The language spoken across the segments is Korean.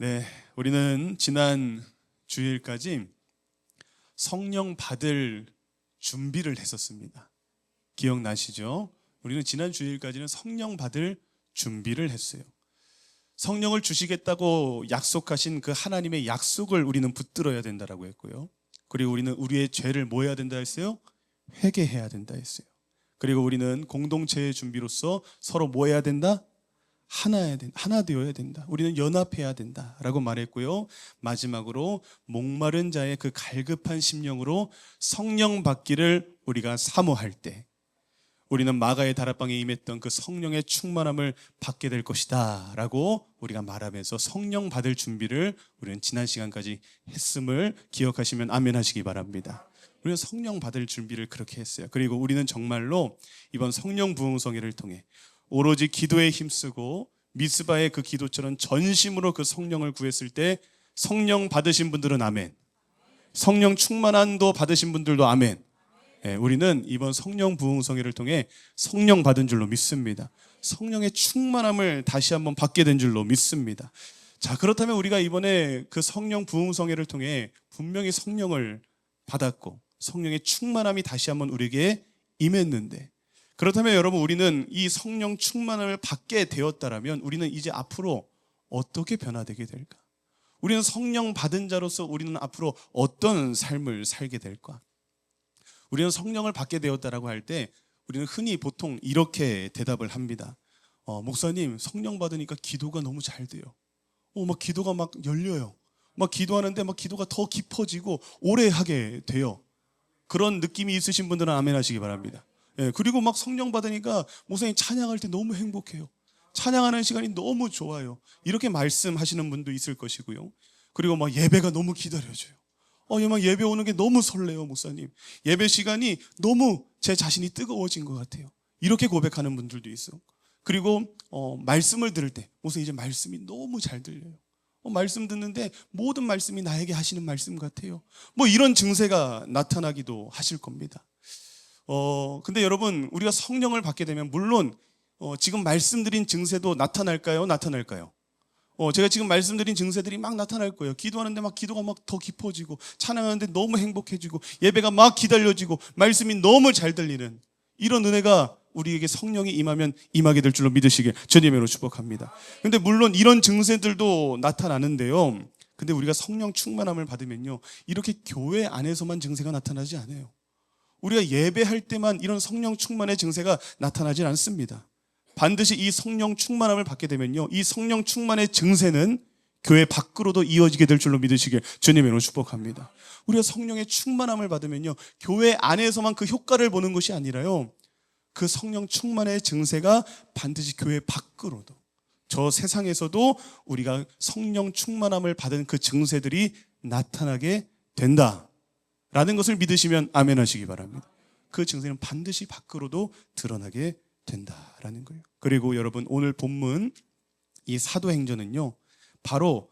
네, 우리는 지난 주일까지 성령 받을 준비를 했었습니다. 기억나시죠? 우리는 지난 주일까지는 성령 받을 준비를 했어요. 성령을 주시겠다고 약속하신 그 하나님의 약속을 우리는 붙들어야 된다라고 했고요. 그리고 우리는 우리의 죄를 뭐 해야 된다 했어요? 회개해야 된다 했어요. 그리고 우리는 공동체의 준비로서 서로 뭐 해야 된다? 하나 되어야 된다. 우리는 연합해야 된다라고 말했고요. 마지막으로 목마른 자의 그 갈급한 심령으로 성령 받기를 우리가 사모할 때 우리는 마가의 다락방에 임했던 그 성령의 충만함을 받게 될 것이다 라고 우리가 말하면서 성령 받을 준비를 우리는 지난 시간까지 했음을 기억하시면 아멘 하시기 바랍니다. 우리는 성령 받을 준비를 그렇게 했어요. 그리고 우리는 정말로 이번 성령 부흥성회를 통해 오로지 기도에 힘쓰고 미스바의 그 기도처럼 전심으로 그 성령을 구했을 때 성령 받으신 분들은 아멘, 성령 충만함도 받으신 분들도 아멘. 우리는 이번 성령 부흥성회를 통해 성령 받은 줄로 믿습니다. 성령의 충만함을 다시 한번 받게 된 줄로 믿습니다. 자, 그렇다면 우리가 이번에 그 성령 부흥성회를 통해 분명히 성령을 받았고 성령의 충만함이 다시 한번 우리에게 임했는데, 그렇다면 여러분, 우리는 이 성령 충만함을 받게 되었다라면 우리는 이제 앞으로 어떻게 변화되게 될까? 우리는 성령 받은 자로서 우리는 앞으로 어떤 삶을 살게 될까? 우리는 성령을 받게 되었다라고 할 때 우리는 흔히 보통 이렇게 대답을 합니다. 목사님, 성령 받으니까 기도가 너무 잘 돼요. 막 기도가 막 열려요. 막 기도하는데 막 기도가 더 깊어지고 오래 하게 돼요. 그런 느낌이 있으신 분들은 아멘 하시기 바랍니다. 그리고 막 성령 받으니까 목사님 찬양할 때 너무 행복해요. 찬양하는 시간이 너무 좋아요. 이렇게 말씀하시는 분도 있을 것이고요. 그리고 막 예배가 너무 기다려져요. 막 예배 오는 게 너무 설레요, 목사님. 예배 시간이 너무 제 자신이 뜨거워진 것 같아요. 이렇게 고백하는 분들도 있어. 그리고 말씀을 들을 때 목사님 이제 말씀이 너무 잘 들려요. 말씀 듣는데 모든 말씀이 나에게 하시는 말씀 같아요. 뭐 이런 증세가 나타나기도 하실 겁니다. 근데 여러분, 우리가 성령을 받게 되면 물론 지금 말씀드린 증세도 나타날까요? 나타날까요? 제가 지금 말씀드린 증세들이 막 나타날 거예요. 기도하는데 막 기도가 막 더 깊어지고 찬양하는데 너무 행복해지고 예배가 막 기다려지고 말씀이 너무 잘 들리는 이런 은혜가 우리에게 성령이 임하면 임하게 될 줄로 믿으시길 주님으로 축복합니다. 근데 물론 이런 증세들도 나타나는데요. 근데 우리가 성령 충만함을 받으면요, 이렇게 교회 안에서만 증세가 나타나지 않아요. 우리가 예배할 때만 이런 성령 충만의 증세가 나타나질 않습니다. 반드시 이 성령 충만함을 받게 되면요, 이 성령 충만의 증세는 교회 밖으로도 이어지게 될 줄로 믿으시길 주님으로 축복합니다. 우리가 성령의 충만함을 받으면요, 교회 안에서만 그 효과를 보는 것이 아니라요, 그 성령 충만의 증세가 반드시 교회 밖으로도, 저 세상에서도 우리가 성령 충만함을 받은 그 증세들이 나타나게 된다라는 것을 믿으시면 아멘 하시기 바랍니다. 그 증세는 반드시 밖으로도 드러나게 된다라는 거예요. 그리고 여러분, 오늘 본문 이 사도행전은요, 바로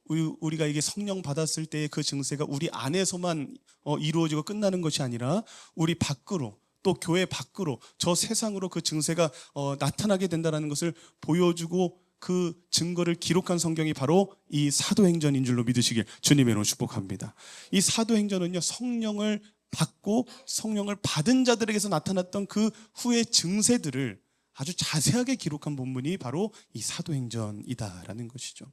우리가 이게 성령 받았을 때의 그 증세가 우리 안에서만 이루어지고 끝나는 것이 아니라 우리 밖으로, 또 교회 밖으로, 저 세상으로 그 증세가 나타나게 된다는 것을 보여주고 그 증거를 기록한 성경이 바로 이 사도행전인 줄로 믿으시길 주님으로 축복합니다. 이 사도행전은요, 성령을 받고 성령을 받은 자들에게서 나타났던 그 후의 증세들을 아주 자세하게 기록한 본문이 바로 이 사도행전이다라는 것이죠.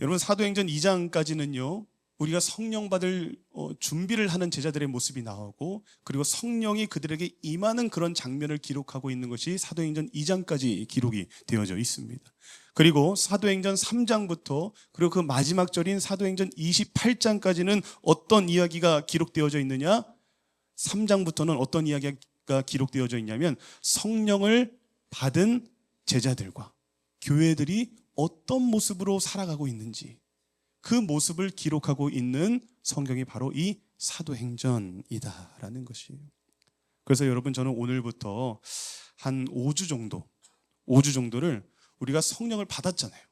여러분, 사도행전 2장까지는요, 우리가 성령 받을 준비를 하는 제자들의 모습이 나오고, 그리고 성령이 그들에게 임하는 그런 장면을 기록하고 있는 것이 사도행전 2장까지 기록이 되어져 있습니다. 그리고 사도행전 3장부터 그리고 그 마지막 절인 사도행전 28장까지는 어떤 이야기가 기록되어져 있느냐? 3장부터는 어떤 이야기가 기록되어져 있냐면 성령을 받은 제자들과 교회들이 어떤 모습으로 살아가고 있는지, 그 모습을 기록하고 있는 성경이 바로 이 사도행전이다라는 것이에요. 그래서 여러분, 저는 오늘부터 한 5주 정도를 우리가 성령을 받았잖아요.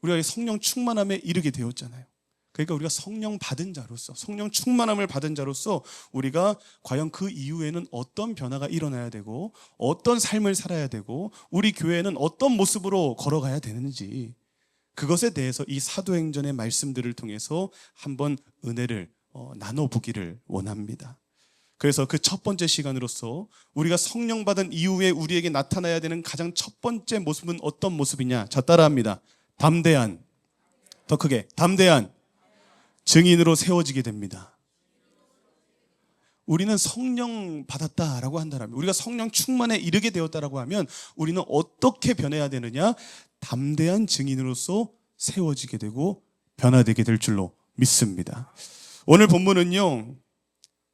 우리가 성령 충만함에 이르게 되었잖아요. 그러니까 우리가 성령 받은 자로서, 성령 충만함을 받은 자로서 우리가 과연 그 이후에는 어떤 변화가 일어나야 되고 어떤 삶을 살아야 되고 우리 교회는 어떤 모습으로 걸어가야 되는지, 그것에 대해서 이 사도행전의 말씀들을 통해서 한번 은혜를 나눠보기를 원합니다. 그래서 그 첫 번째 시간으로서 우리가 성령 받은 이후에 우리에게 나타나야 되는 가장 첫 번째 모습은 어떤 모습이냐? 자, 따라합니다. 담대한, 더 크게, 담대한 증인으로 세워지게 됩니다. 우리는 성령 받았다라고 한다면, 우리가 성령 충만에 이르게 되었다라고 하면 우리는 어떻게 변해야 되느냐? 담대한 증인으로서 세워지게 되고 변화되게 될 줄로 믿습니다. 오늘 본문은요,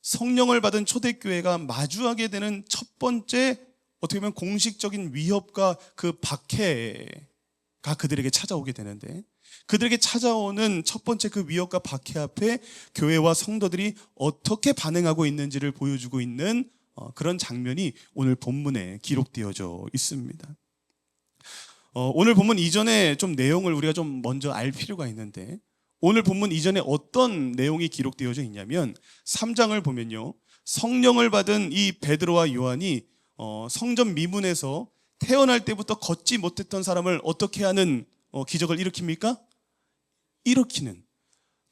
성령을 받은 초대교회가 마주하게 되는 첫 번째 어떻게 보면 공식적인 위협과 그 박해가 그들에게 찾아오게 되는데, 그들에게 찾아오는 첫 번째 그 위협과 박해 앞에 교회와 성도들이 어떻게 반응하고 있는지를 보여주고 있는 그런 장면이 오늘 본문에 기록되어져 있습니다. 오늘 본문 이전에 좀 내용을 우리가 좀 먼저 알 필요가 있는데, 오늘 본문 이전에 어떤 내용이 기록되어져 있냐면 3장을 보면요, 성령을 받은 이 베드로와 요한이 성전 미문에서 태어날 때부터 걷지 못했던 사람을 어떻게 하는 기적을 일으킵니까? 일으키는,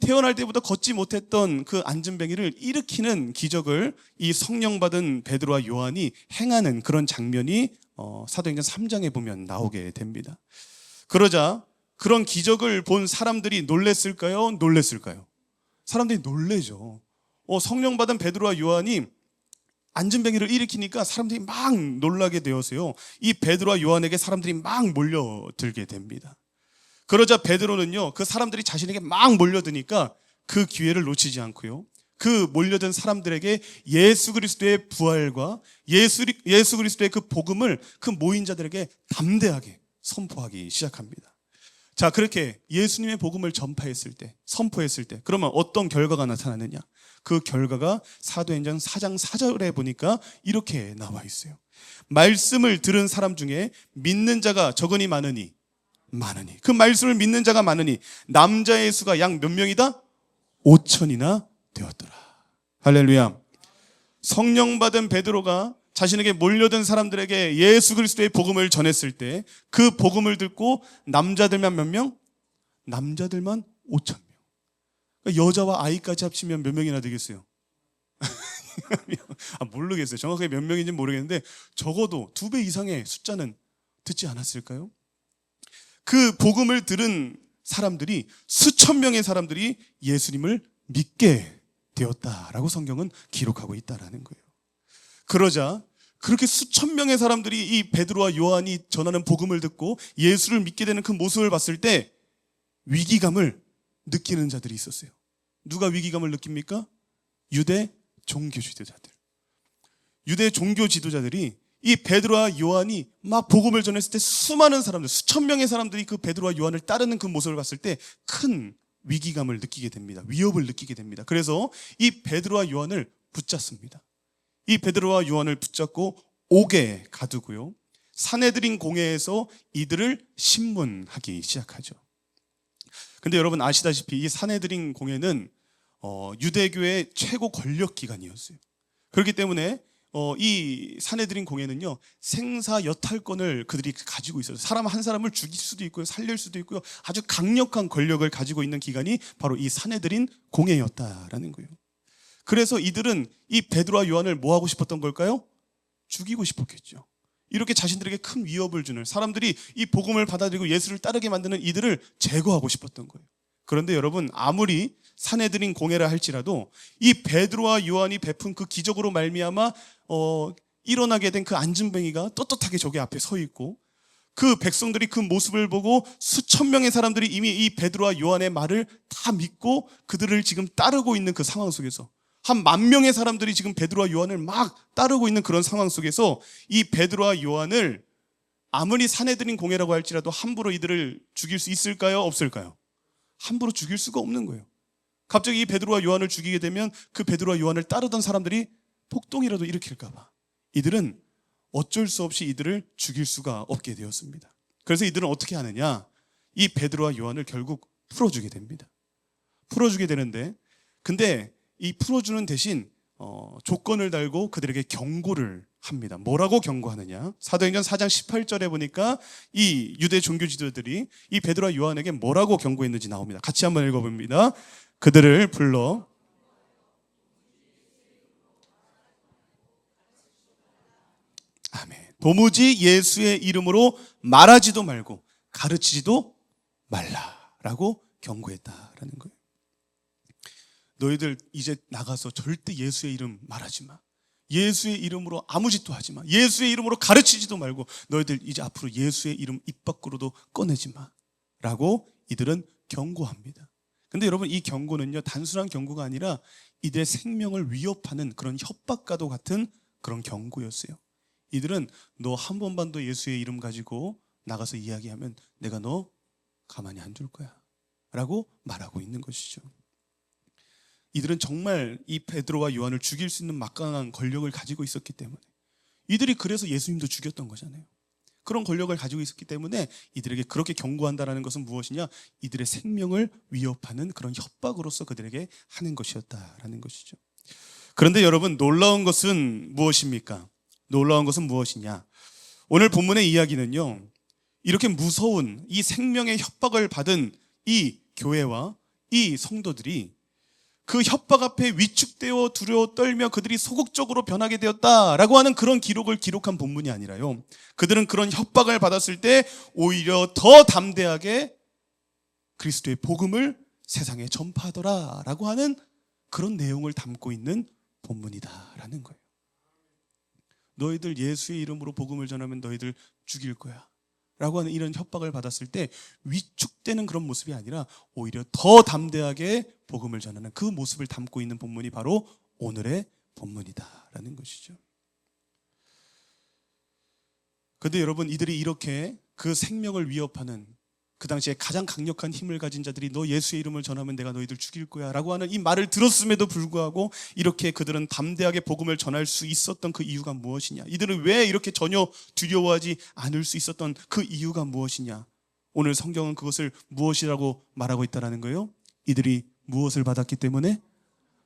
태어날 때부터 걷지 못했던 그 앉은뱅이를 일으키는 기적을 이 성령 받은 베드로와 요한이 행하는 그런 장면이 사도행전 3장에 보면 나오게 됩니다. 그러자 그런 기적을 본 사람들이 놀랬을까요? 놀랬을까요? 사람들이 놀래죠. 성령 받은 베드로와 요한이 앉은뱅이를 일으키니까 사람들이 막 놀라게 되어서요, 이 베드로와 요한에게 사람들이 막 몰려들게 됩니다. 그러자 베드로는요, 그 사람들이 자신에게 막 몰려드니까 그 기회를 놓치지 않고요, 그 몰려든 사람들에게 예수 그리스도의 부활과 예수 그리스도의 그 복음을 그 모인 자들에게 담대하게 선포하기 시작합니다. 자, 그렇게 예수님의 복음을 전파했을 때, 선포했을 때 그러면 어떤 결과가 나타나느냐? 그 결과가 사도행전 4장 4절에 보니까 이렇게 나와 있어요. 말씀을 들은 사람 중에 믿는 자가 적으니 많으니, 그 말씀을 믿는 자가 많으니 남자의 수가 약 몇 명이다? 5천이나 되었더라. 할렐루야. 성령 받은 베드로가 자신에게 몰려든 사람들에게 예수 그리스도의 복음을 전했을 때 그 복음을 듣고 남자들만 몇 명? 남자들만 5천 명. 그러니까 여자와 아이까지 합치면 몇 명이나 되겠어요? 모르겠어요. 정확하게 몇 명인지 모르겠는데 적어도 2배 이상의 숫자는 듣지 않았을까요? 그 복음을 들은 사람들이, 수천 명의 사람들이 예수님을 믿게 되었다라고 성경은 기록하고 있다라는 거예요. 그러자 그렇게 수천 명의 사람들이 이 베드로와 요한이 전하는 복음을 듣고 예수를 믿게 되는 그 모습을 봤을 때 위기감을 느끼는 자들이 있었어요. 누가 위기감을 느낍니까? 유대 종교 지도자들. 유대 종교 지도자들이 이 베드로와 요한이 막 복음을 전했을 때 수많은 사람들, 수천 명의 사람들이 그 베드로와 요한을 따르는 그 모습을 봤을 때 큰 위기감을 느끼게 됩니다. 위협을 느끼게 됩니다. 그래서 이 베드로와 요한을 붙잡습니다. 이 베드로와 요한을 붙잡고 옥에 가두고요, 산헤드린 공회에서 이들을 신문하기 시작하죠. 근데 여러분 아시다시피 이 산헤드린 공회는 유대교의 최고 권력 기관이었어요. 그렇기 때문에 이 산헤드린 공회는요, 생사 여탈권을 그들이 가지고 있어요. 사람 한 사람을 죽일 수도 있고요, 살릴 수도 있고요, 아주 강력한 권력을 가지고 있는 기관이 바로 이 산헤드린 공회였다라는 거예요. 그래서 이들은 이 베드로와 요한을 뭐 하고 싶었던 걸까요? 죽이고 싶었겠죠. 이렇게 자신들에게 큰 위협을 주는, 사람들이 이 복음을 받아들이고 예수를 따르게 만드는 이들을 제거하고 싶었던 거예요. 그런데 여러분, 아무리 산헤드린 공회라 할지라도 이 베드로와 요한이 베푼 그 기적으로 말미암아 일어나게 된 그 앉은뱅이가 떳떳하게 저기 앞에 서 있고, 그 백성들이 그 모습을 보고 수천 명의 사람들이 이미 이 베드로와 요한의 말을 다 믿고 그들을 지금 따르고 있는 그 상황 속에서, 한 10,000명의 사람들이 지금 베드로와 요한을 막 따르고 있는 그런 상황 속에서 이 베드로와 요한을 아무리 산헤드린 공회라고 할지라도 함부로 이들을 죽일 수 있을까요? 없을까요? 함부로 죽일 수가 없는 거예요. 갑자기 이 베드로와 요한을 죽이게 되면 그 베드로와 요한을 따르던 사람들이 폭동이라도 일으킬까 봐 이들은 어쩔 수 없이 이들을 죽일 수가 없게 되었습니다. 그래서 이들은 어떻게 하느냐? 이 베드로와 요한을 결국 풀어주게 됩니다. 풀어주게 되는데, 근데 이 풀어주는 대신 조건을 달고 그들에게 경고를 합니다. 뭐라고 경고하느냐? 사도행전 4장 18절에 보니까 이 유대 종교 지도자들이 이 베드로와 요한에게 뭐라고 경고했는지 나옵니다. 같이 한번 읽어봅니다. 그들을 불러 아멘. 도무지 예수의 이름으로 말하지도 말고 가르치지도 말라라고 경고했다라는 거예요. 너희들 이제 나가서 절대 예수의 이름 말하지 마. 예수의 이름으로 아무 짓도 하지 마. 예수의 이름으로 가르치지도 말고 너희들 이제 앞으로 예수의 이름 입 밖으로도 꺼내지 마. 라고 이들은 경고합니다. 근데 여러분, 이 경고는요, 단순한 경고가 아니라 이들의 생명을 위협하는 그런 협박과도 같은 그런 경고였어요. 이들은 너 한 번만 더 예수의 이름 가지고 나가서 이야기하면 내가 너 가만히 안 둘 거야 라고 말하고 있는 것이죠. 이들은 정말 이 베드로와 요한을 죽일 수 있는 막강한 권력을 가지고 있었기 때문에, 이들이 그래서 예수님도 죽였던 거잖아요. 그런 권력을 가지고 있었기 때문에 이들에게 그렇게 경고한다는 것은 무엇이냐? 이들의 생명을 위협하는 그런 협박으로서 그들에게 하는 것이었다라는 것이죠. 그런데 여러분, 놀라운 것은 무엇입니까? 놀라운 것은 무엇이냐? 오늘 본문의 이야기는요, 이렇게 무서운 이 생명의 협박을 받은 이 교회와 이 성도들이 그 협박 앞에 위축되어 두려워 떨며 그들이 소극적으로 변하게 되었다라고 하는 그런 기록을 기록한 본문이 아니라요, 그들은 그런 협박을 받았을 때 오히려 더 담대하게 그리스도의 복음을 세상에 전파하더라라고 하는 그런 내용을 담고 있는 본문이다라는 거예요. 너희들 예수의 이름으로 복음을 전하면 너희들 죽일 거야 라고 하는 이런 협박을 받았을 때 위축되는 그런 모습이 아니라 오히려 더 담대하게 복음을 전하는 그 모습을 담고 있는 본문이 바로 오늘의 본문이다라는 것이죠. 그런데 여러분, 이들이 이렇게 그 생명을 위협하는, 그 당시에 가장 강력한 힘을 가진 자들이 너 예수의 이름을 전하면 내가 너희들 죽일 거야 라고 하는 이 말을 들었음에도 불구하고 이렇게 그들은 담대하게 복음을 전할 수 있었던 그 이유가 무엇이냐? 이들은 왜 이렇게 전혀 두려워하지 않을 수 있었던 그 이유가 무엇이냐? 오늘 성경은 그것을 무엇이라고 말하고 있다는 거예요? 이들이 무엇을 받았기 때문에?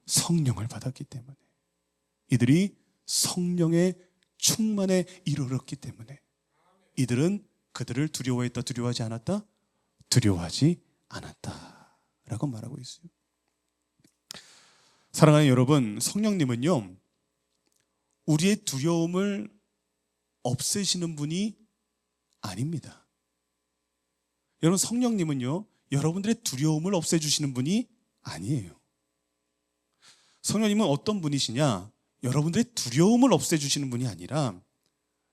성령을 받았기 때문에. 이들이 성령의 충만에 이르렀기 때문에 이들은 그들을 두려워했다, 두려워하지 않았다? 두려워하지 않았다라고 말하고 있어요. 사랑하는 여러분, 성령님은요, 우리의 두려움을 없애시는 분이 아닙니다. 여러분, 성령님은요, 여러분들의 두려움을 없애주시는 분이 아니에요. 성령님은 어떤 분이시냐? 여러분들의 두려움을 없애주시는 분이 아니라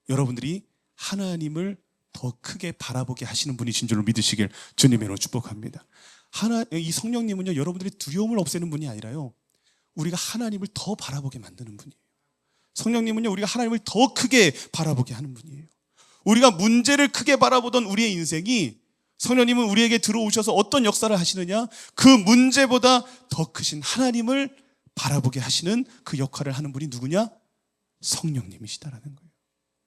여러분들이 하나님을 더 크게 바라보게 하시는 분이신 줄로 믿으시길 주님으로 축복합니다. 이 성령님은요, 여러분들의 두려움을 없애는 분이 아니라요, 우리가 하나님을 더 바라보게 만드는 분이에요. 성령님은요, 우리가 하나님을 더 크게 바라보게 하는 분이에요. 우리가 문제를 크게 바라보던 우리의 인생이, 성령님은 우리에게 들어오셔서 어떤 역사를 하시느냐? 그 문제보다 더 크신 하나님을 바라보게 하시는 그 역할을 하는 분이 누구냐? 성령님이시다라는 거예요.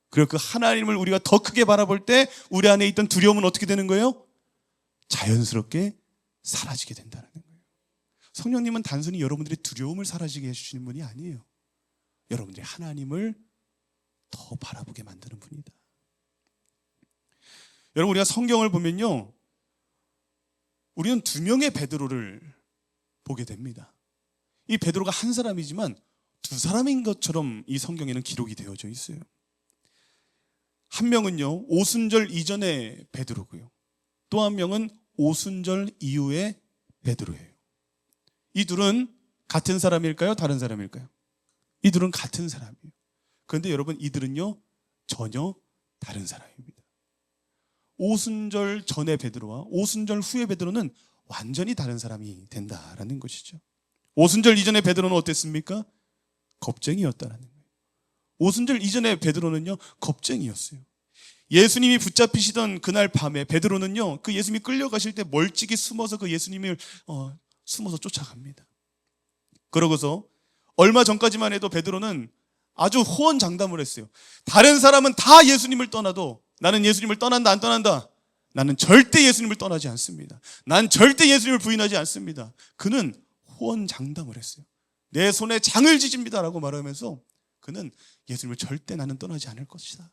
그리고 그 하나님을 우리가 더 크게 바라볼 때 우리 안에 있던 두려움은 어떻게 되는 거예요? 자연스럽게 사라지게 된다는 거예요. 성령님은 단순히 여러분들의 두려움을 사라지게 해주시는 분이 아니에요. 여러분들이 하나님을 더 바라보게 만드는 분이다. 여러분, 우리가 성경을 보면요, 우리는 두 명의 베드로를 보게 됩니다. 이 베드로가 한 사람이지만 두 사람인 것처럼 이 성경에는 기록이 되어져 있어요. 한 명은요, 오순절 이전의 베드로고요, 또 한 명은 오순절 이후의 베드로예요. 이 둘은 같은 사람일까요? 다른 사람일까요? 이 둘은 같은 사람이에요. 그런데 여러분, 이들은요, 전혀 다른 사람입니다. 오순절 전의 베드로와 오순절 후의 베드로는 완전히 다른 사람이 된다라는 것이죠. 오순절 이전의 베드로는 어땠습니까? 겁쟁이였다라는 거예요. 오순절 이전의 베드로는요, 겁쟁이였어요. 예수님이 붙잡히시던 그날 밤에 베드로는요, 그 예수님이 끌려가실 때 멀찍이 숨어서 그 예수님을 숨어서 쫓아갑니다. 그러고서 얼마 전까지만 해도 베드로는 아주 호언장담을 했어요. 다른 사람은 다 예수님을 떠나도 나는 예수님을 떠난다, 안 떠난다? 나는 절대 예수님을 떠나지 않습니다. 난 절대 예수님을 부인하지 않습니다. 그는 호언장담을 했어요. 내 손에 장을 지집니다라고 말하면서 그는 예수님을 절대 나는 떠나지 않을 것이다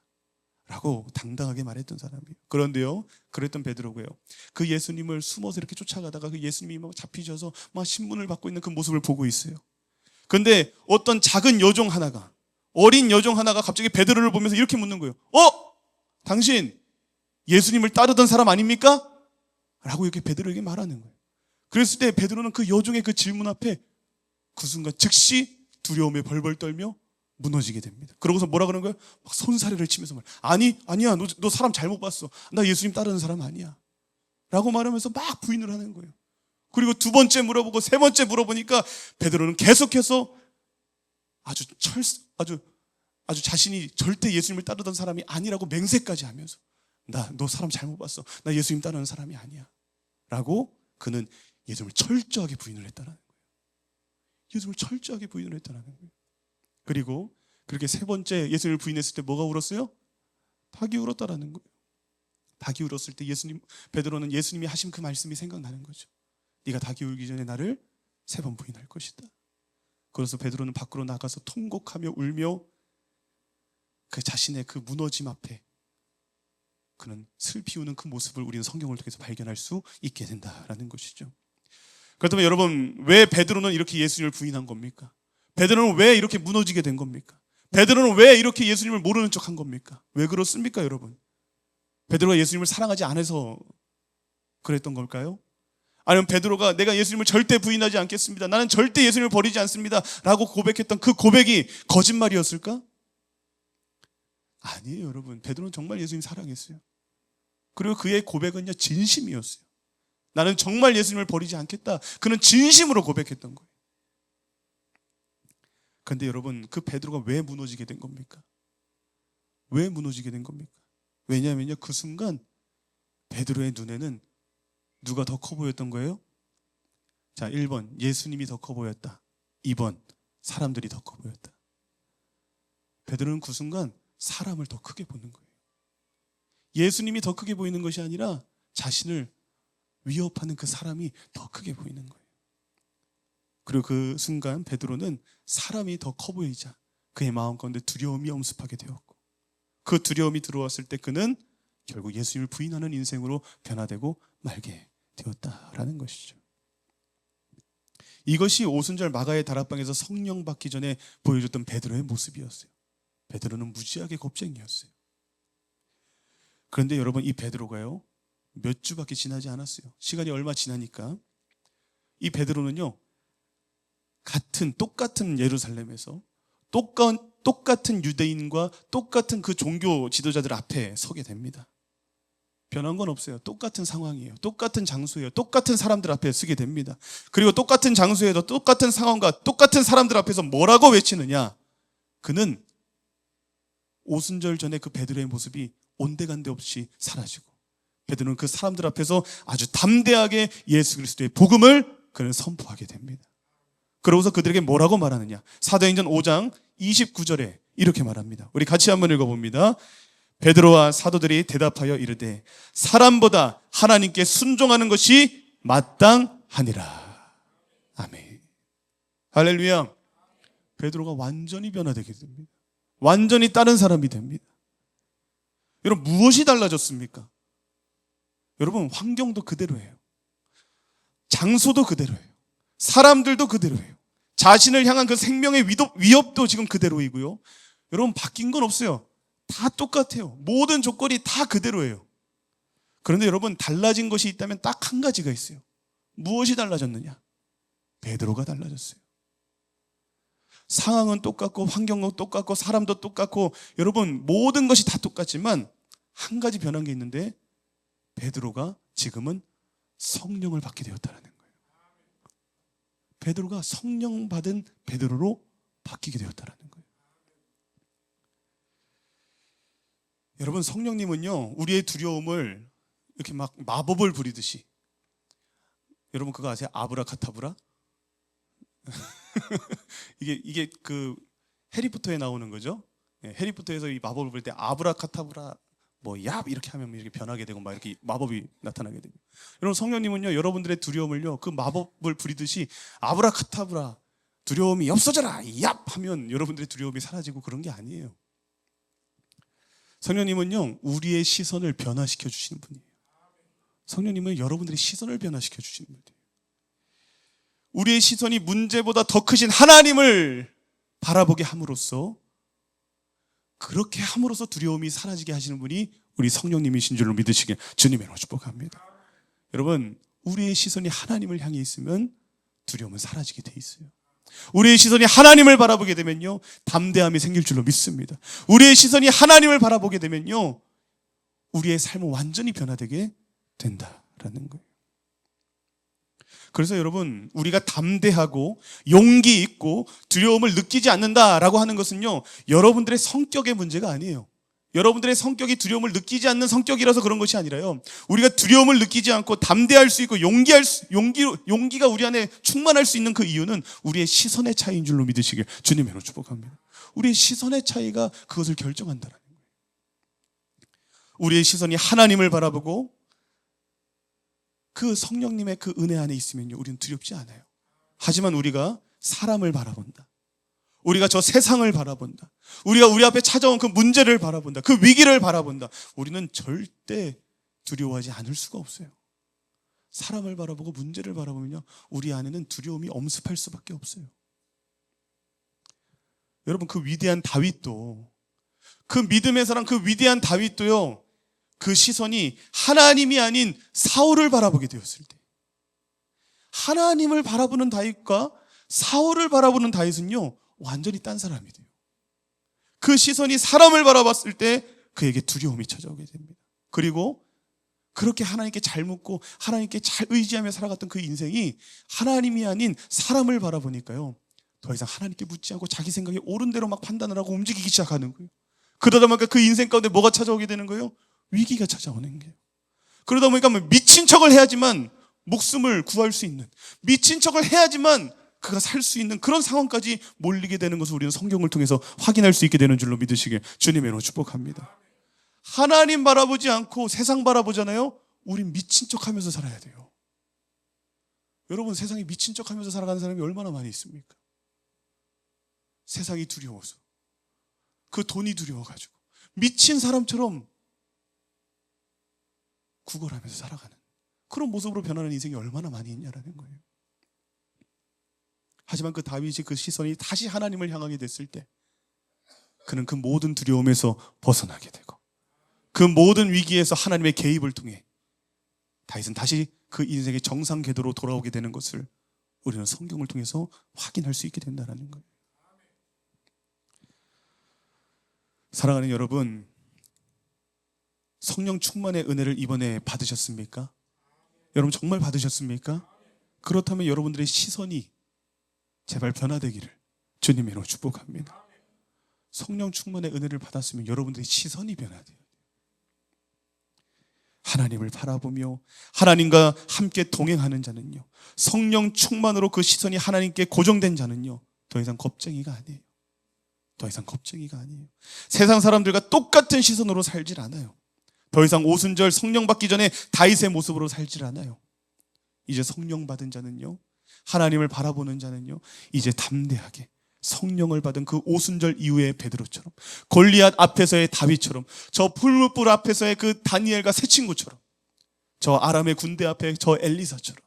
라고 당당하게 말했던 사람이에요. 그런데요, 그랬던 베드로고요, 그 예수님을 숨어서 이렇게 쫓아가다가 그 예수님이 막 잡히셔서 막 신문을 받고 있는 그 모습을 보고 있어요. 그런데 어떤 작은 여종 하나가, 어린 여종 하나가 갑자기 베드로를 보면서 이렇게 묻는 거예요. 당신 예수님을 따르던 사람 아닙니까? 라고 이렇게 베드로에게 말하는 거예요. 그랬을 때 베드로는 그 여종의 그 질문 앞에 그 순간 즉시 두려움에 벌벌 떨며 무너지게 됩니다. 그러고서 뭐라 그러는 거예요? 막 손사래를 치면서 아니야, 너 사람 잘못 봤어. 나 예수님 따르는 사람 아니야 라고 말하면서 막 부인을 하는 거예요. 그리고 두 번째 물어보고 세 번째 물어보니까 베드로는 계속해서 아주 자신이 절대 예수님을 따르던 사람이 아니라고 맹세까지 하면서 너 사람 잘못 봤어. 나 예수님 따르는 사람이 아니야 라고 그는 예수님을 철저하게 부인을 했다는 거예요. 예수님을 철저하게 부인을 했다는 거예요. 그리고 그렇게 세 번째 예수님을 부인했을 때 뭐가 울었어요? 닭이 울었다라는 거예요. 닭이 울었을 때 베드로는 예수님이 하신 그 말씀이 생각나는 거죠. 네가 닭이 울기 전에 나를 3번 부인할 것이다. 그래서 베드로는 밖으로 나가서 통곡하며 울며 그 자신의 그 무너짐 앞에 그는 슬피 우는 그 모습을 우리는 성경을 통해서 발견할 수 있게 된다라는 것이죠. 그렇다면 여러분, 왜 베드로는 이렇게 예수님을 부인한 겁니까? 베드로는 왜 이렇게 무너지게 된 겁니까? 베드로는 왜 이렇게 예수님을 모르는 척한 겁니까? 왜 그렇습니까, 여러분? 베드로가 예수님을 사랑하지 않아서 그랬던 걸까요? 아니면 베드로가 내가 예수님을 절대 부인하지 않겠습니다, 나는 절대 예수님을 버리지 않습니다 라고 고백했던 그 고백이 거짓말이었을까? 아니에요, 여러분. 베드로는 정말 예수님 사랑했어요. 그리고 그의 고백은요, 진심이었어요. 나는 정말 예수님을 버리지 않겠다. 그는 진심으로 고백했던 거예요. 그런데 여러분, 그 베드로가 왜 무너지게 된 겁니까? 왜 무너지게 된 겁니까? 왜냐하면요, 그 순간 베드로의 눈에는 누가 더 커 보였던 거예요? 자, 1번 예수님이 더 커 보였다. 2번 사람들이 더 커 보였다. 베드로는 그 순간 사람을 더 크게 보는 거예요. 예수님이 더 크게 보이는 것이 아니라 자신을 위협하는 그 사람이 더 크게 보이는 거예요. 그리고 그 순간 베드로는 사람이 더 커 보이자 그의 마음 가운데 두려움이 엄습하게 되었고, 그 두려움이 들어왔을 때 그는 결국 예수님을 부인하는 인생으로 변화되고 말게 되었다라는 것이죠. 이것이 오순절 마가의 다락방에서 성령 받기 전에 보여줬던 베드로의 모습이었어요. 베드로는 무지하게 겁쟁이였어요. 그런데 여러분, 이 베드로가요, 몇 주밖에 지나지 않았어요. 시간이 얼마 지나니까 이 베드로는요, 똑같은 예루살렘에서 똑같은 유대인과 똑같은 그 종교 지도자들 앞에 서게 됩니다. 변한 건 없어요. 똑같은 상황이에요. 똑같은 장소예요. 똑같은 사람들 앞에 서게 됩니다. 그리고 똑같은 장소에도 똑같은 상황과 똑같은 사람들 앞에서 뭐라고 외치느냐? 그는 오순절 전에 그 베드로의 모습이 온데간데 없이 사라지고, 베드로는 그 사람들 앞에서 아주 담대하게 예수 그리스도의 복음을 그는 선포하게 됩니다. 그러고서 그들에게 뭐라고 말하느냐? 사도행전 5장 29절에 이렇게 말합니다. 우리 같이 한번 읽어봅니다. 베드로와 사도들이 대답하여 이르되 사람보다 하나님께 순종하는 것이 마땅하니라. 아멘. 할렐루야. 베드로가 완전히 변화되게 됩니다. 완전히 다른 사람이 됩니다. 여러분, 무엇이 달라졌습니까? 여러분, 환경도 그대로예요. 장소도 그대로예요. 사람들도 그대로예요. 자신을 향한 그 생명의 위협도 지금 그대로이고요. 여러분, 바뀐 건 없어요. 다 똑같아요. 모든 조건이 다 그대로예요. 그런데 여러분, 달라진 것이 있다면 딱 한 가지가 있어요. 무엇이 달라졌느냐? 베드로가 달라졌어요. 상황은 똑같고 환경도 똑같고 사람도 똑같고 여러분, 모든 것이 다 똑같지만 한 가지 변한 게 있는데, 베드로가 지금은 성령을 받게 되었다는 거예요. 베드로가 성령 받은 베드로로 바뀌게 되었다는 거예요. 여러분, 성령님은요, 우리의 두려움을 이렇게 막 마법을 부리듯이, 여러분 그거 아세요? 아브라카타브라? 이게 그 해리포터에 나오는 거죠. 해리포터에서 이 마법을 부릴 때 아브라카타브라 얍 이렇게 하면 이렇게 변하게 되고 막 이렇게 마법이 나타나게 되고, 여러분 성령님은요, 여러분들의 두려움을요, 그 마법을 부리듯이 아브라카타브라 두려움이 없어져라 얍 하면 여러분들의 두려움이 사라지고 그런 게 아니에요. 성령님은요, 우리의 시선을 변화시켜 주시는 분이에요. 성령님은 여러분들의 시선을 변화시켜 주시는 분이에요. 우리의 시선이 문제보다 더 크신 하나님을 바라보게 함으로써, 그렇게 함으로써 두려움이 사라지게 하시는 분이 우리 성령님이신 줄로 믿으시길 주님의 이름으로 축복합니다. 여러분, 우리의 시선이 하나님을 향해 있으면 두려움은 사라지게 돼 있어요. 우리의 시선이 하나님을 바라보게 되면요, 담대함이 생길 줄로 믿습니다. 우리의 시선이 하나님을 바라보게 되면요, 우리의 삶은 완전히 변화되게 된다라는 거예요. 그래서 여러분, 우리가 담대하고 용기 있고 두려움을 느끼지 않는다라고 하는 것은요, 여러분들의 성격의 문제가 아니에요. 여러분들의 성격이 두려움을 느끼지 않는 성격이라서 그런 것이 아니라요, 우리가 두려움을 느끼지 않고 담대할 수 있고 용기가 우리 안에 충만할 수 있는 그 이유는 우리의 시선의 차이인 줄로 믿으시길 주님의 이름으로 축복합니다. 우리의 시선의 차이가 그것을 결정한다라는 거예요. 우리의 시선이 하나님을 바라보고 그 성령님의 그 은혜 안에 있으면요, 우리는 두렵지 않아요. 하지만 우리가 사람을 바라본다, 우리가 저 세상을 바라본다, 우리가 우리 앞에 찾아온 그 문제를 바라본다, 그 위기를 바라본다, 우리는 절대 두려워하지 않을 수가 없어요. 사람을 바라보고 문제를 바라보면요, 우리 안에는 두려움이 엄습할 수밖에 없어요. 여러분, 그 위대한 다윗도, 그 믿음의 사람, 그 위대한 다윗도요, 그 시선이 하나님이 아닌 사울을 바라보게 되었을 때, 하나님을 바라보는 다윗과 사울을 바라보는 다윗은요, 완전히 딴 사람이 돼요. 그 시선이 사람을 바라봤을 때 그에게 두려움이 찾아오게 됩니다. 그리고 그렇게 하나님께 잘 묻고 하나님께 잘 의지하며 살아갔던 그 인생이 하나님이 아닌 사람을 바라보니까요, 더 이상 하나님께 묻지 않고 자기 생각에 옳은 대로 막 판단을 하고 움직이기 시작하는 거예요. 그러다 보니까 그 인생 가운데 뭐가 찾아오게 되는 거예요? 위기가 찾아오는 거예요. 그러다 보니까 미친 척을 해야지만 목숨을 구할 수 있는, 미친 척을 해야지만 그가 살 수 있는 그런 상황까지 몰리게 되는 것을 우리는 성경을 통해서 확인할 수 있게 되는 줄로 믿으시길 주님의 이름으로 축복합니다. 하나님 바라보지 않고 세상 바라보잖아요. 우린 미친 척하면서 살아야 돼요. 여러분, 세상에 미친 척하면서 살아가는 사람이 얼마나 많이 있습니까? 세상이 두려워서, 그 돈이 두려워가지고 미친 사람처럼 구걸하면서 살아가는 그런 모습으로 변하는 인생이 얼마나 많이 있냐라는 거예요. 하지만 그 다윗이 그 시선이 다시 하나님을 향하게 됐을 때, 그는 그 모든 두려움에서 벗어나게 되고 그 모든 위기에서 하나님의 개입을 통해 다윗은 다시 그 인생의 정상 궤도로 돌아오게 되는 것을 우리는 성경을 통해서 확인할 수 있게 된다는 거예요. 사랑하는 여러분, 성령 충만의 은혜를 이번에 받으셨습니까? 여러분, 정말 받으셨습니까? 그렇다면 여러분들의 시선이 제발 변화되기를 주님의 이름으로 축복합니다. 성령 충만의 은혜를 받았으면 여러분들의 시선이 변화돼요. 하나님을 바라보며 하나님과 함께 동행하는 자는요, 성령 충만으로 그 시선이 하나님께 고정된 자는요, 더 이상 겁쟁이가 아니에요. 더 이상 겁쟁이가 아니에요. 세상 사람들과 똑같은 시선으로 살질 않아요. 더 이상 오순절 성령 받기 전에 다윗의 모습으로 살질 않아요. 이제 성령 받은 자는요, 하나님을 바라보는 자는요, 이제 담대하게 성령을 받은 그 오순절 이후의 베드로처럼, 골리앗 앞에서의 다윗처럼, 저 풀무불 앞에서의 그 다니엘과 세 친구처럼, 저 아람의 군대 앞에 저 엘리사처럼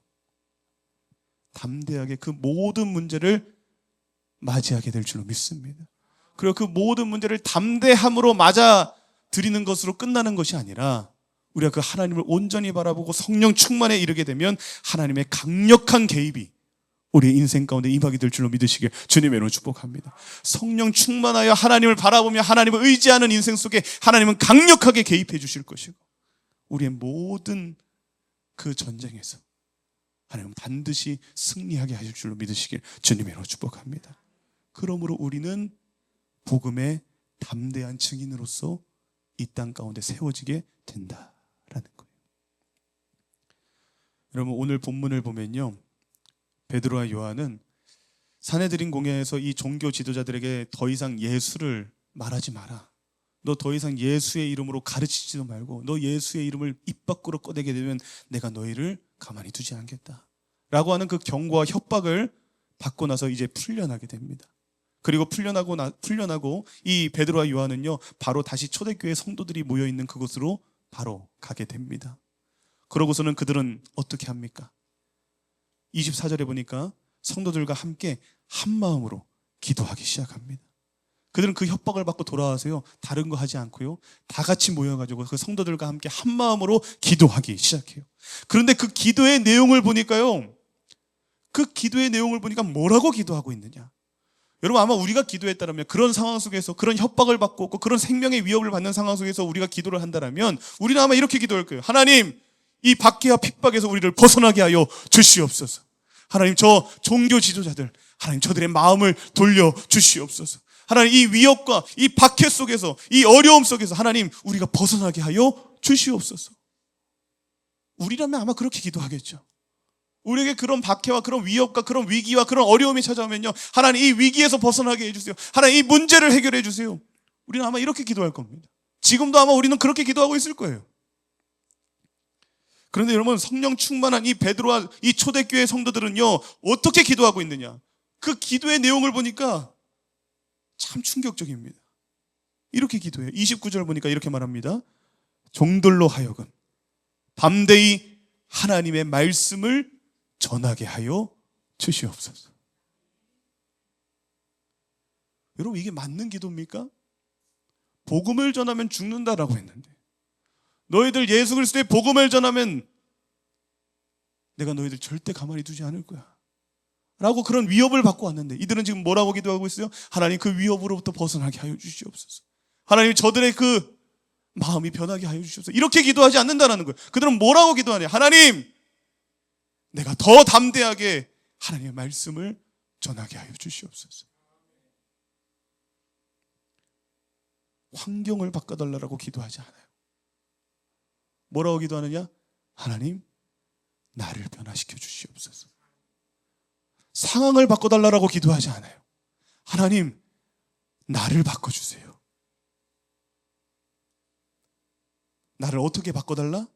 담대하게 그 모든 문제를 맞이하게 될 줄로 믿습니다. 그리고 그 모든 문제를 담대함으로 맞아 드리는 것으로 끝나는 것이 아니라, 우리가 그 하나님을 온전히 바라보고 성령 충만에 이르게 되면 하나님의 강력한 개입이 우리의 인생 가운데 임하게 될 줄로 믿으시길 주님의 이름으로 축복합니다. 성령 충만하여 하나님을 바라보며 하나님을 의지하는 인생 속에 하나님은 강력하게 개입해 주실 것이고, 우리의 모든 그 전쟁에서 하나님은 반드시 승리하게 하실 줄로 믿으시길 주님의 이름으로 축복합니다. 그러므로 우리는 복음의 담대한 증인으로서 이 땅 가운데 세워지게 된다라는 거예요. 여러분, 오늘 본문을 보면요, 베드로와 요한은 산헤드린 공회에서 이 종교 지도자들에게 더 이상 예수를 말하지 마라, 너 더 이상 예수의 이름으로 가르치지도 말고, 너 예수의 이름을 입 밖으로 꺼내게 되면 내가 너희를 가만히 두지 않겠다 라고 하는 그 경고와 협박을 받고 나서 이제 풀려나게 됩니다. 그리고 풀려나고 이 베드로와 요한은요, 바로 다시 초대교회 성도들이 모여있는 그곳으로 바로 가게 됩니다. 그러고서는 그들은 어떻게 합니까? 24절에 보니까 성도들과 함께 한 마음으로 기도하기 시작합니다. 그들은 그 협박을 받고 돌아와서요, 다른 거 하지 않고요, 다 같이 모여가지고 그 성도들과 함께 한 마음으로 기도하기 시작해요. 그런데 그 기도의 내용을 보니까요, 뭐라고 기도하고 있느냐? 여러분, 아마 우리가 기도했다면, 그런 상황 속에서 그런 협박을 받고 그런 생명의 위협을 받는 상황 속에서 우리가 기도를 한다면 우리는 아마 이렇게 기도할 거예요. 하나님, 이 박해와 핍박에서 우리를 벗어나게 하여 주시옵소서. 하나님, 저 종교 지도자들, 하나님, 저들의 마음을 돌려 주시옵소서. 하나님, 이 위협과 이 박해 속에서, 이 어려움 속에서 하나님, 우리가 벗어나게 하여 주시옵소서. 우리라면 아마 그렇게 기도하겠죠. 우리에게 그런 박해와 그런 위협과 그런 위기와 그런 어려움이 찾아오면요, 하나님, 이 위기에서 벗어나게 해주세요. 하나님, 이 문제를 해결해 주세요. 우리는 아마 이렇게 기도할 겁니다. 지금도 아마 우리는 그렇게 기도하고 있을 거예요. 그런데 여러분, 성령 충만한 이 베드로와 이 초대교회 성도들은요, 어떻게 기도하고 있느냐? 그 기도의 내용을 보니까 참 충격적입니다. 이렇게 기도해요. 29절 보니까 이렇게 말합니다. 종들로 하여금 담대히 하나님의 말씀을 전하게 하여 주시옵소서. 여러분, 이게 맞는 기도입니까? 복음을 전하면 죽는다라고 했는데, 너희들 예수 그리스도의 복음을 전하면 내가 너희들 절대 가만히 두지 않을 거야 라고 그런 위협을 받고 왔는데, 이들은 지금 뭐라고 기도하고 있어요? 하나님, 그 위협으로부터 벗어나게 하여 주시옵소서. 하나님, 저들의 그 마음이 변하게 하여 주시옵소서. 이렇게 기도하지 않는다는 거예요. 그들은 뭐라고 기도하냐? 하나님, 내가 더 담대하게 하나님의 말씀을 전하게 하여 주시옵소서. 환경을 바꿔달라고 기도하지 않아요. 뭐라고 기도하느냐? 하나님, 나를 변화시켜 주시옵소서. 상황을 바꿔달라고 기도하지 않아요. 하나님, 나를 바꿔주세요. 나를 어떻게 바꿔달라?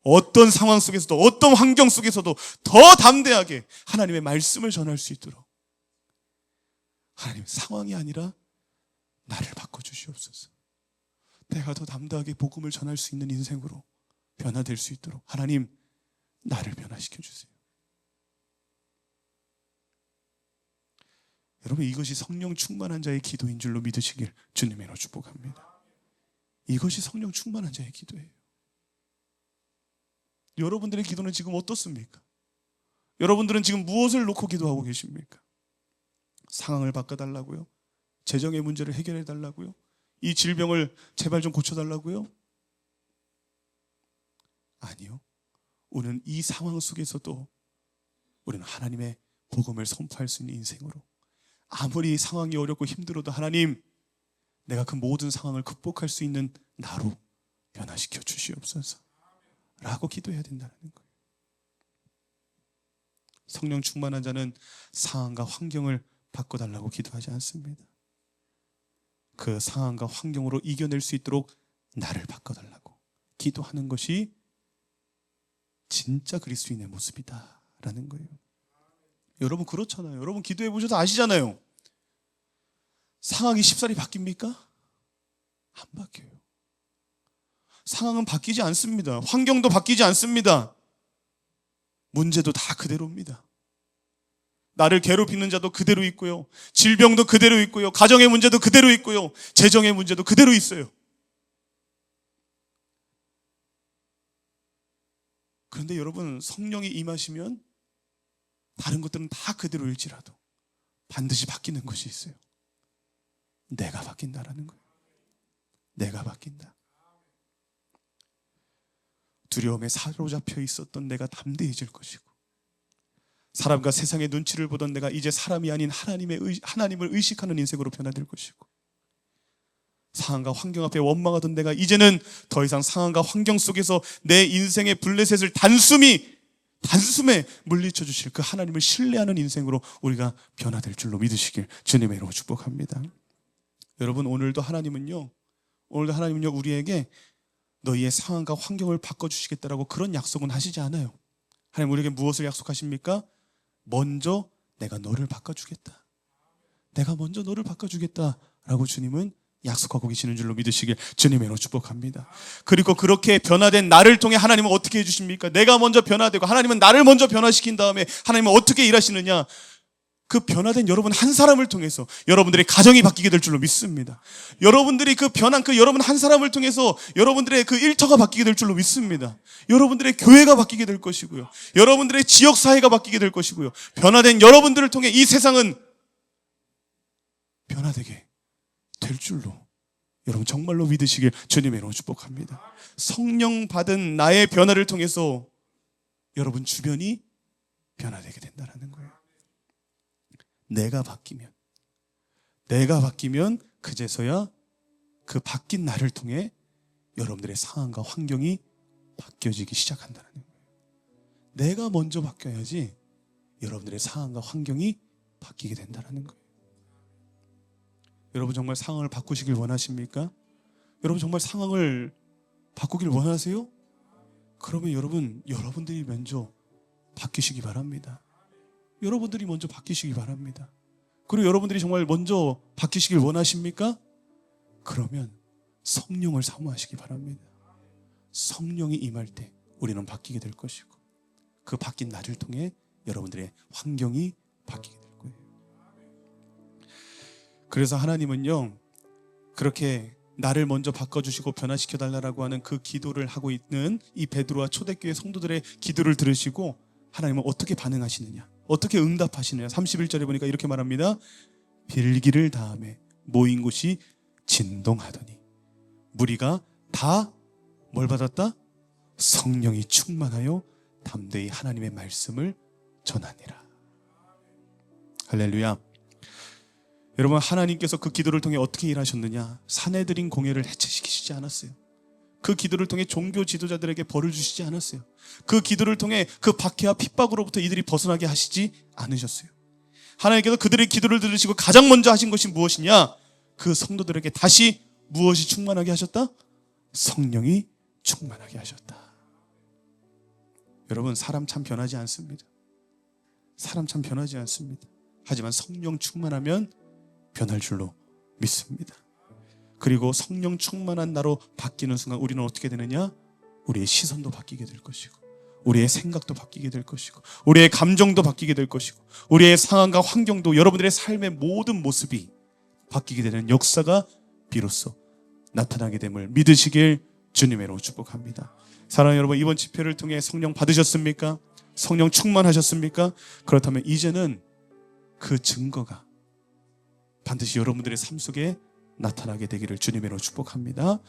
어떤 상황 속에서도, 어떤 환경 속에서도 더 담대하게 하나님의 말씀을 전할 수 있도록, 하나님, 상황이 아니라 나를 바꿔주시옵소서. 내가 더 담대하게 복음을 전할 수 있는 인생으로 변화될 수 있도록 하나님, 나를 변화시켜 주세요. 여러분, 이것이 성령 충만한 자의 기도인 줄로 믿으시길 주님의 이름으로 축복합니다. 이것이 성령 충만한 자의 기도예요. 여러분들의 기도는 지금 어떻습니까? 여러분들은 지금 무엇을 놓고 기도하고 계십니까? 상황을 바꿔달라고요? 재정의 문제를 해결해달라고요? 이 질병을 제발 좀 고쳐달라고요? 아니요. 우리는 이 상황 속에서도 우리는 하나님의 복음을 선포할 수 있는 인생으로, 아무리 상황이 어렵고 힘들어도 하나님, 내가 그 모든 상황을 극복할 수 있는 나로 변화시켜 주시옵소서 라고 기도해야 된다는 거예요. 성령 충만한 자는 상황과 환경을 바꿔달라고 기도하지 않습니다. 그 상황과 환경으로 이겨낼 수 있도록 나를 바꿔달라고 기도하는 것이 진짜 그리스도인의 모습이다 라는 거예요. 여러분, 그렇잖아요. 여러분, 기도해 보셔서 아시잖아요. 상황이 쉽사리 바뀝니까? 안 바뀌어요. 상황은 바뀌지 않습니다. 환경도 바뀌지 않습니다. 문제도 다 그대로입니다. 나를 괴롭히는 자도 그대로 있고요, 질병도 그대로 있고요, 가정의 문제도 그대로 있고요, 재정의 문제도 그대로 있어요. 그런데 여러분, 성령이 임하시면 다른 것들은 다 그대로일지라도 반드시 바뀌는 것이 있어요. 내가 바뀐다라는 거예요. 내가 바뀐다. 두려움에 사로잡혀 있었던 내가 담대해질 것이고, 사람과 세상의 눈치를 보던 내가 이제 사람이 아닌 하나님을 의식하는 인생으로 변화될 것이고, 상황과 환경 앞에 원망하던 내가 이제는 더 이상 상황과 환경 속에서 내 인생의 블레셋을 단숨에 물리쳐 주실 그 하나님을 신뢰하는 인생으로 우리가 변화될 줄로 믿으시길 주님의 이름으로 축복합니다. 여러분, 오늘도 하나님은요 우리에게 너희의 상황과 환경을 바꿔주시겠다라고 그런 약속은 하시지 않아요. 하나님, 우리에게 무엇을 약속하십니까? 먼저 내가 너를 바꿔주겠다. 내가 먼저 너를 바꿔주겠다라고 주님은 약속하고 계시는 줄로 믿으시길 주님의 이름으로 축복합니다. 그리고 그렇게 변화된 나를 통해 하나님은 어떻게 해주십니까? 내가 먼저 변화되고 하나님은 나를 먼저 변화시킨 다음에 하나님은 어떻게 일하시느냐? 그 변화된 여러분 한 사람을 통해서 여러분들의 가정이 바뀌게 될 줄로 믿습니다. 여러분들이 그 변한 그 여러분 한 사람을 통해서 여러분들의 그 일터가 바뀌게 될 줄로 믿습니다. 여러분들의 교회가 바뀌게 될 것이고요. 여러분들의 지역사회가 바뀌게 될 것이고요. 변화된 여러분들을 통해 이 세상은 변화되게 될 줄로 여러분 정말로 믿으시길 주님의 이름으로 축복합니다. 성령 받은 나의 변화를 통해서 여러분 주변이 변화되게 된다는 거예요. 내가 바뀌면 그제서야 그 바뀐 나를 통해 여러분들의 상황과 환경이 바뀌어지기 시작한다는 거예요. 내가 먼저 바뀌어야지 여러분들의 상황과 환경이 바뀌게 된다는 거예요. 여러분 정말 상황을 바꾸시길 원하십니까? 여러분 정말 상황을 바꾸길 원하세요? 그러면 여러분들이 먼저 바뀌시기 바랍니다. 여러분들이 먼저 바뀌시기 바랍니다. 그리고 여러분들이 정말 먼저 바뀌시길 원하십니까? 그러면 성령을 사모하시기 바랍니다. 성령이 임할 때 우리는 바뀌게 될 것이고 그 바뀐 나를 통해 여러분들의 환경이 바뀌게 될 거예요. 그래서 하나님은요, 그렇게 나를 먼저 바꿔주시고 변화시켜달라고 하는 그 기도를 하고 있는 이 베드로와 초대교회 성도들의 기도를 들으시고 하나님은 어떻게 반응하시느냐, 어떻게 응답하시느냐. 31절에 보니까 이렇게 말합니다. 빌기를 다음에 모인 곳이 진동하더니 무리가 다 뭘 받았다? 성령이 충만하여 담대히 하나님의 말씀을 전하니라. 할렐루야. 여러분, 하나님께서 그 기도를 통해 어떻게 일하셨느냐? 사내들인 공회를 해체시키시지 않았어요. 그 기도를 통해 종교 지도자들에게 벌을 주시지 않았어요. 그 기도를 통해 그 박해와 핍박으로부터 이들이 벗어나게 하시지 않으셨어요. 하나님께서 그들의 기도를 들으시고 가장 먼저 하신 것이 무엇이냐? 그 성도들에게 다시 무엇이 충만하게 하셨다? 성령이 충만하게 하셨다. 여러분, 사람 참 변하지 않습니다. 사람 참 변하지 않습니다. 하지만 성령 충만하면 변할 줄로 믿습니다. 그리고 성령 충만한 나로 바뀌는 순간 우리는 어떻게 되느냐? 우리의 시선도 바뀌게 될 것이고 우리의 생각도 바뀌게 될 것이고 우리의 감정도 바뀌게 될 것이고 우리의 상황과 환경도, 여러분들의 삶의 모든 모습이 바뀌게 되는 역사가 비로소 나타나게 됨을 믿으시길 주님의 이름으로 축복합니다. 사랑하는 여러분, 이번 집회를 통해 성령 받으셨습니까? 성령 충만하셨습니까? 그렇다면 이제는 그 증거가 반드시 여러분들의 삶 속에 나타나게 되기를 주님의 이름으로 축복합니다.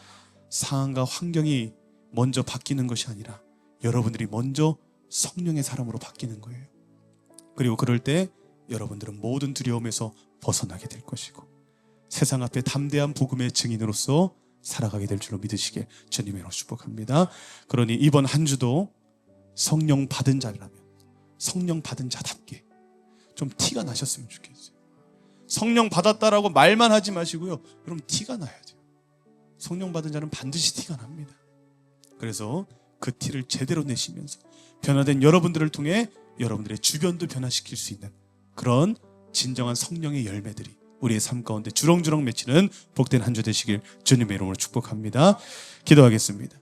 상황과 환경이 먼저 바뀌는 것이 아니라 여러분들이 먼저 성령의 사람으로 바뀌는 거예요. 그리고 그럴 때 여러분들은 모든 두려움에서 벗어나게 될 것이고 세상 앞에 담대한 복음의 증인으로서 살아가게 될 줄로 믿으시게 주님의 이름으로 축복합니다. 그러니 이번 한 주도 성령 받은 자라면 성령 받은 자답게 좀 티가 나셨으면 좋겠어요. 성령 받았다라고 말만 하지 마시고요, 여러분 티가 나야 돼요. 성령 받은 자는 반드시 티가 납니다. 그래서 그 티를 제대로 내시면서 변화된 여러분들을 통해 여러분들의 주변도 변화시킬 수 있는 그런 진정한 성령의 열매들이 우리의 삶 가운데 주렁주렁 맺히는 복된 한 주 되시길 주님의 이름으로 축복합니다. 기도하겠습니다.